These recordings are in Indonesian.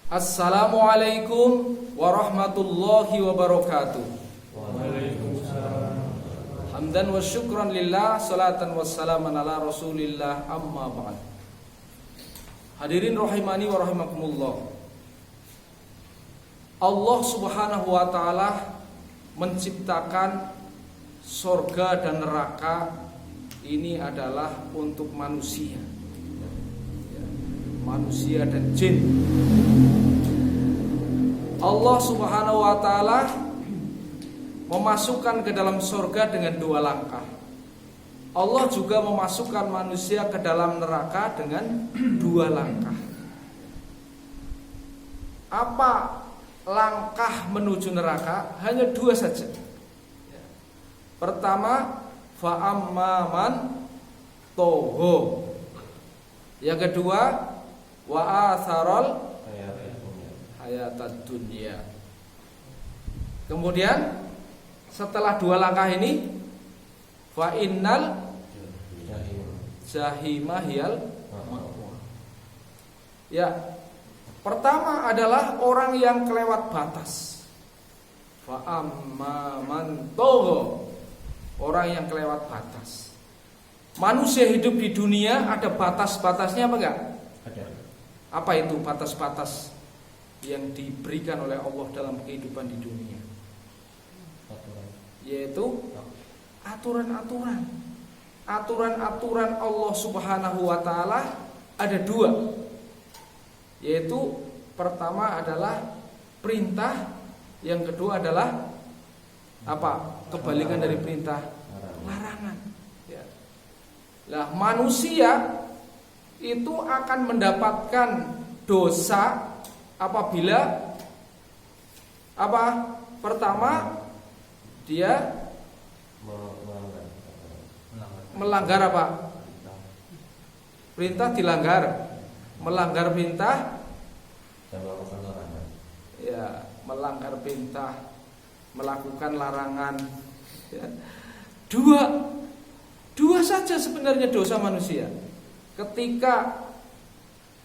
Assalamualaikum warahmatullahi wabarakatuh. Waalaikumsalam. Hamdan wa syukran lillah, salatan wassalaman ala rasulillah, amma ba'd. Hadirin rahimani wa rahimakumullah. Allah subhanahu wa ta'ala menciptakan surga dan neraka ini adalah untuk manusia, manusia dan jin. Allah subhanahu wa ta'ala memasukkan ke dalam surga dengan dua langkah. Allah juga memasukkan manusia ke dalam neraka dengan dua langkah. Apa langkah menuju neraka? Hanya dua saja. Pertama, fa'amman toho. Yang kedua, wa'atharol hayatad dunya. Kemudian setelah dua langkah ini, fa innal jahimah hiyal ma'wa. Ya, pertama adalah orang yang kelewat batas. Fa amma man tagha, orang yang kelewat batas. Manusia hidup di dunia ada batas-batasnya apa enggak? Ada. Apa itu batas-batas yang diberikan oleh Allah dalam kehidupan di dunia? Yaitu aturan-aturan. Aturan-aturan Allah subhanahu wa ta'ala ada dua. Yaitu pertama adalah perintah, yang kedua adalah apa? Kebalikan dari perintah, larangan. Ya. Nah, manusia itu akan mendapatkan dosa apabila apa? Pertama, dia melanggar apa? Perintah dilanggar. Melanggar perintah, ya, melanggar perintah, melakukan larangan. Ya. Dua saja sebenarnya dosa manusia. Ketika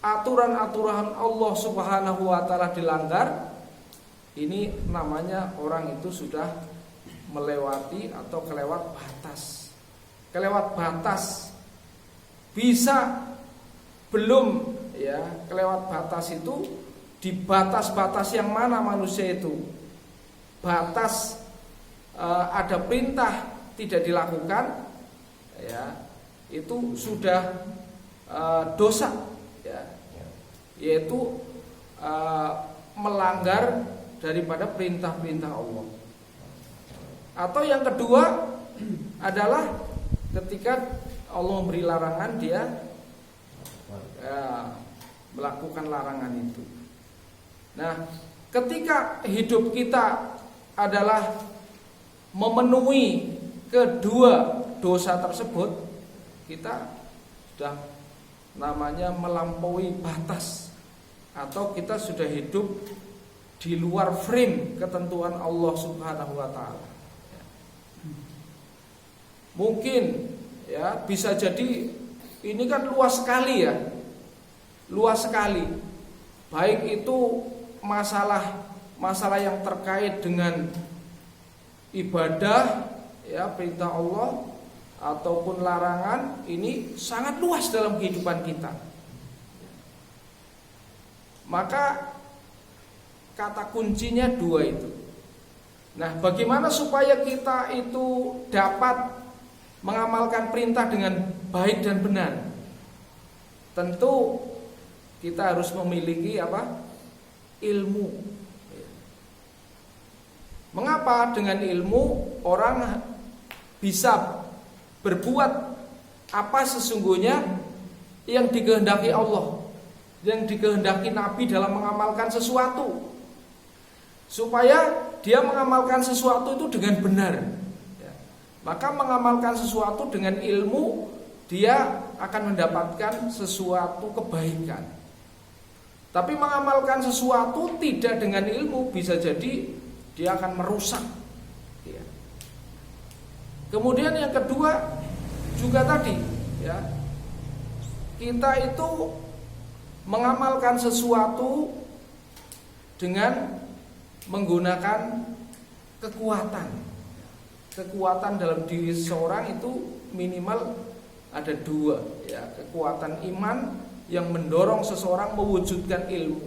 aturan-aturan Allah subhanahu wa ta'ala dilanggar, ini namanya orang itu sudah melewati atau kelewat batas. Kelewat batas. Bisa belum, ya, kelewat batas itu di batas-batas yang mana manusia itu? Batas ada perintah tidak dilakukan, ya, itu sudah dosa, ya, yaitu melanggar daripada perintah-perintah Allah. Atau yang kedua adalah ketika Allah memberi larangan, dia melakukan larangan itu. Nah, ketika hidup kita adalah memenuhi kedua dosa tersebut, kita sudah namanya melampaui batas, atau kita sudah hidup di luar frame ketentuan Allah subhanahu wa ta'ala. Mungkin, ya, bisa jadi ini kan luas sekali, ya, luas sekali. Baik itu masalah yang terkait dengan ibadah, ya, perintah Allah ataupun larangan, ini sangat luas dalam kehidupan kita. Maka kata kuncinya dua itu. Nah, bagaimana supaya kita itu dapat mengamalkan perintah dengan baik dan benar? Tentu kita harus memiliki apa? Ilmu. Mengapa dengan ilmu orang bisa berbuat apa sesungguhnya yang dikehendaki Allah, yang dikehendaki Nabi dalam mengamalkan sesuatu, supaya dia mengamalkan sesuatu itu dengan benar. Maka mengamalkan sesuatu dengan ilmu, dia akan mendapatkan sesuatu kebaikan. Tapi mengamalkan sesuatu tidak dengan ilmu, bisa jadi dia akan merusak. Kemudian yang kedua juga tadi, ya, kita itu mengamalkan sesuatu dengan menggunakan kekuatan. Kekuatan dalam diri seseorang itu minimal ada dua, ya, kekuatan iman yang mendorong seseorang mewujudkan ilmu,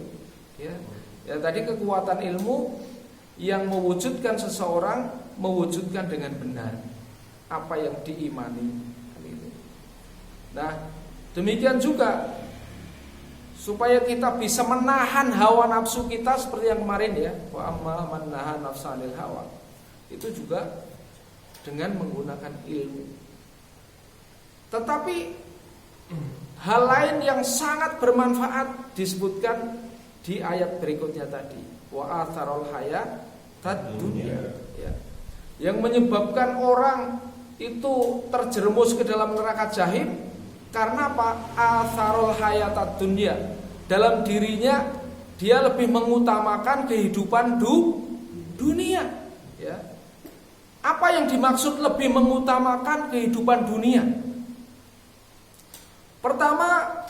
ya. Ya, tadi kekuatan ilmu yang mewujudkan seseorang mewujudkan dengan benar apa yang diimani. Nah, demikian juga supaya kita bisa menahan hawa nafsu kita seperti yang kemarin, ya, wa amma man naha nafsanil hawa, itu juga dengan menggunakan ilmu. Tetapi hal lain yang sangat bermanfaat disebutkan di ayat berikutnya tadi, wa atharul hayatad dunya, ya. Yang menyebabkan orang itu terjerumus ke dalam neraka jahim karena apa? Atharul hayatad dunya. Dalam dirinya dia lebih mengutamakan kehidupan dunia, ya. Apa yang dimaksud lebih mengutamakan kehidupan dunia? Pertama,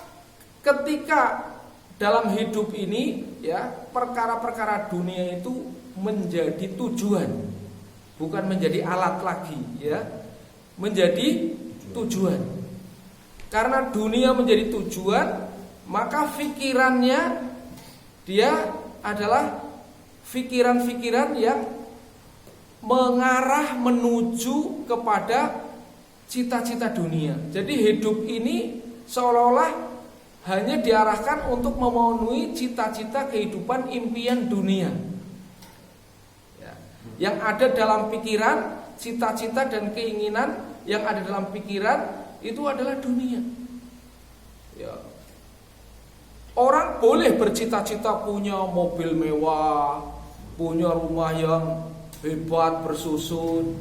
ketika dalam hidup ini, ya, perkara-perkara dunia itu menjadi tujuan, bukan menjadi alat lagi, ya, menjadi tujuan. Karena dunia menjadi tujuan, maka pikirannya dia adalah pikiran-pikiran yang mengarah menuju kepada cita-cita dunia. Jadi hidup ini seolah-olah hanya diarahkan untuk memenuhi cita-cita kehidupan impian dunia, ya. Yang ada dalam pikiran, cita-cita dan keinginan yang ada dalam pikiran itu adalah dunia, ya. Orang boleh bercita-cita punya mobil mewah, punya rumah yang hebat bersusun,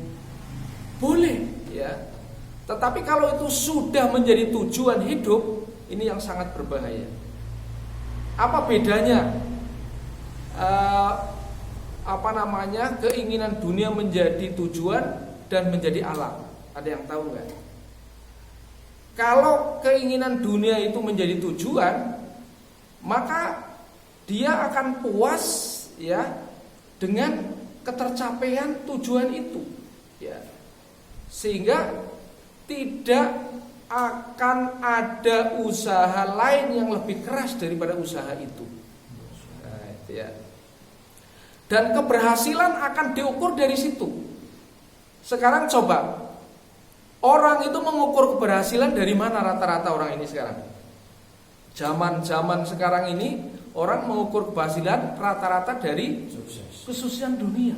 boleh, ya. Tetapi kalau itu sudah menjadi tujuan hidup, ini yang sangat berbahaya. Apa bedanya? Keinginan dunia menjadi tujuan dan menjadi alat. Ada yang tahu nggak? Kalau keinginan dunia itu menjadi tujuan, maka dia akan puas, ya, dengan ketercapaian tujuan itu, ya. Sehingga tidak akan ada usaha lain yang lebih keras daripada usaha itu. Nah, itu, ya. Dan keberhasilan akan diukur dari situ. Sekarang coba, orang itu mengukur keberhasilan dari mana rata-rata orang ini sekarang? Zaman sekarang ini orang mengukur keberhasilan rata-rata dari kesuksesan dunia.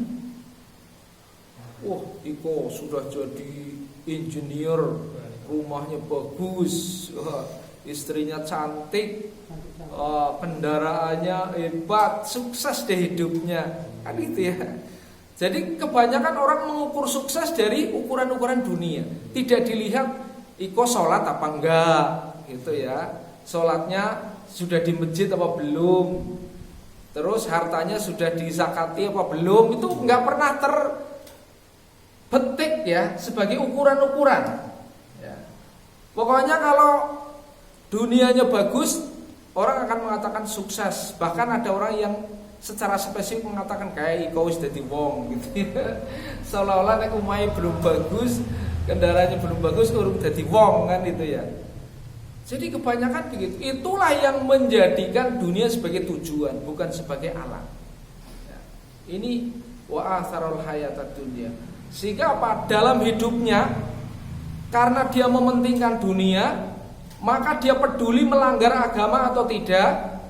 Wah, Iko sudah jadi insinyur, rumahnya bagus, istrinya cantik, kendaraannya hebat, sukses deh hidupnya, kan gitu, ya. Jadi kebanyakan orang mengukur sukses dari ukuran-ukuran dunia, tidak dilihat Iko sholat apa enggak, gitu, ya. Sholatnya sudah di masjid apa belum, terus hartanya sudah dizakati apa belum, itu enggak pernah terbetik, ya, sebagai ukuran-ukuran, ya. Pokoknya kalau dunianya bagus, orang akan mengatakan sukses. Bahkan ada orang yang secara spesifik mengatakan kayak Iko wis dadi wong, gitu, ya. Seolah-olah nek omahe belum bagus, kendaraannya belum bagus, urung dadi wong, kan itu, ya. Jadi kebanyakan begitu. Itulah yang menjadikan dunia sebagai tujuan, bukan sebagai alat, ya. Ini wa atharul hayatad dunya. Sehingga apa? Dalam hidupnya, karena dia mementingkan dunia, maka dia peduli melanggar agama atau tidak,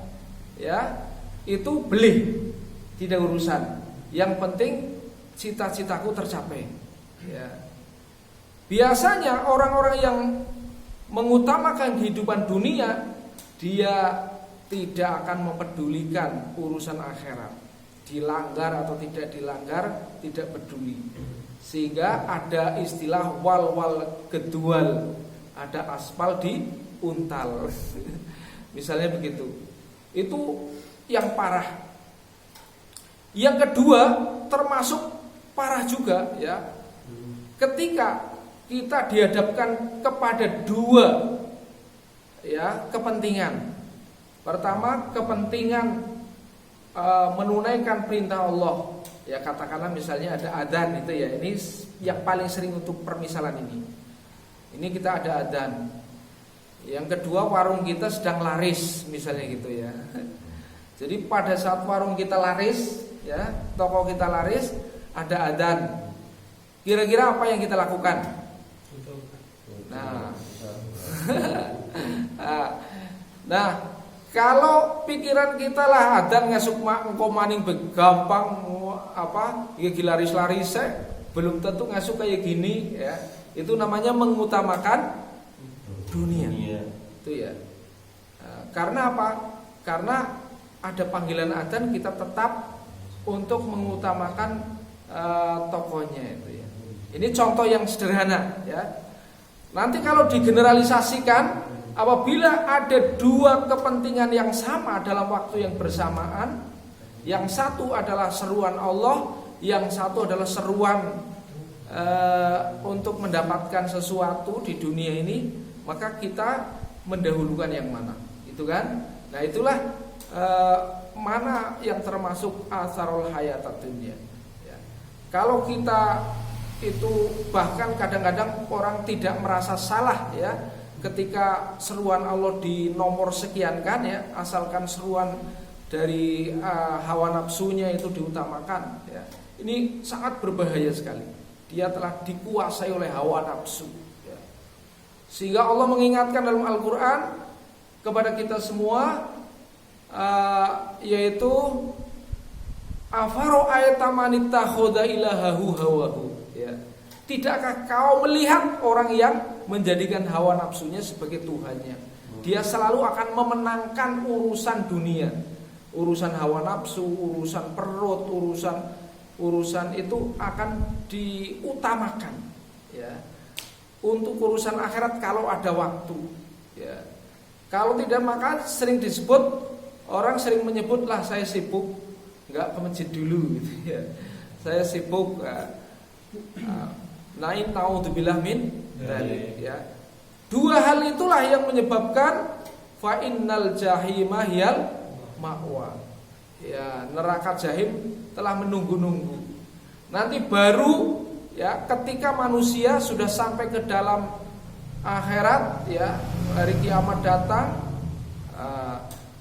ya, itu belih, tidak urusan. Yang penting cita-citaku tercapai, ya. Biasanya orang-orang yang mengutamakan kehidupan dunia, dia tidak akan mempedulikan urusan akhirat. Dilanggar atau tidak dilanggar, tidak peduli. Sehingga ada istilah wal gedual, ada aspal di untal. Misalnya begitu. Itu yang parah. Yang kedua termasuk parah juga, ya. Ketika kita dihadapkan kepada dua, ya, kepentingan. Pertama, kepentingan menunaikan perintah Allah. Ya katakanlah misalnya ada adzan itu ya. Ini yang paling sering untuk permisalan ini. Ini kita ada adzan. Yang kedua warung kita sedang laris misalnya gitu ya. Jadi pada saat warung kita laris, ya, toko kita laris, ada adzan. Kira-kira apa yang kita lakukan? Nah, kalau pikiran kita lah adzan ngasuk engko maning gampang apa? Ya laris-laris belum tentu ngasuk kayak gini ya. Itu namanya mengutamakan dunia. Itu ya. Karena apa? Karena ada panggilan adzan kita tetap untuk mengutamakan tokohnya itu ya. Ini contoh yang sederhana ya. Nanti kalau digeneralisasikan, apabila ada dua kepentingan yang sama dalam waktu yang bersamaan, yang satu adalah seruan Allah, yang satu adalah seruan untuk mendapatkan sesuatu di dunia ini, maka kita mendahulukan yang mana? Itu kan? Nah itulah mana yang termasuk asarul hayatad dunya ya. Kalau kita itu bahkan kadang-kadang orang tidak merasa salah ya ketika seruan Allah di nomor sekian kan ya, asalkan seruan dari hawa nafsunya itu diutamakan ya. Ini sangat berbahaya sekali. Dia telah dikuasai oleh hawa nafsu ya. Sehingga Allah mengingatkan dalam Al-Quran kepada kita semua yaitu afara'aita man ittakhadha ilahahu hawahu ya. Tidakkah kau melihat orang yang menjadikan hawa nafsunya sebagai tuhannya? Dia selalu akan memenangkan urusan dunia, urusan hawa nafsu, urusan perut, urusan itu akan diutamakan ya. Untuk urusan akhirat kalau ada waktu ya. Kalau tidak maka sering disebut, orang sering menyebutlah saya sibuk, nggak ke masjid dulu gitu ya. Saya sibuk nain naudzubillah min dzalik ya. Dua hal itulah yang menyebabkan fa innal jahima hiyal ma'wa. Ya, neraka jahim telah menunggu-nunggu. Nanti baru ya ketika manusia sudah sampai ke dalam akhirat ya, hari kiamat datang,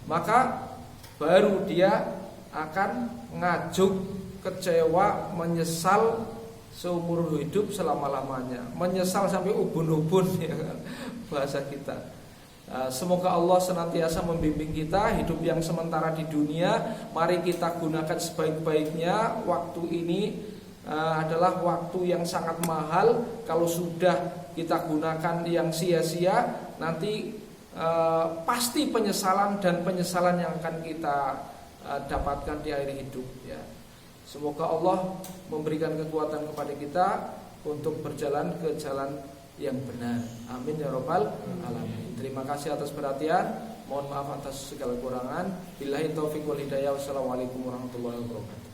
maka baru dia akan ngajuk, kecewa, menyesal seumur hidup selama-lamanya, menyesal sampai ubun-ubun ya kan, bahasa kita. Semoga Allah senantiasa membimbing kita hidup yang sementara di dunia. Mari kita gunakan sebaik-baiknya. Waktu ini adalah waktu yang sangat mahal. Kalau sudah kita gunakan yang sia-sia, nanti pasti penyesalan dan penyesalan yang akan kita dapatkan di akhir hidup ya. Semoga Allah memberikan kekuatan kepada kita untuk berjalan ke jalan yang benar. Amin ya rabbal alamin. Terima kasih atas perhatian. Mohon maaf atas segala kurangan. Billahi taufiq wal hidayah. Wassalamualaikum warahmatullahi wabarakatuh.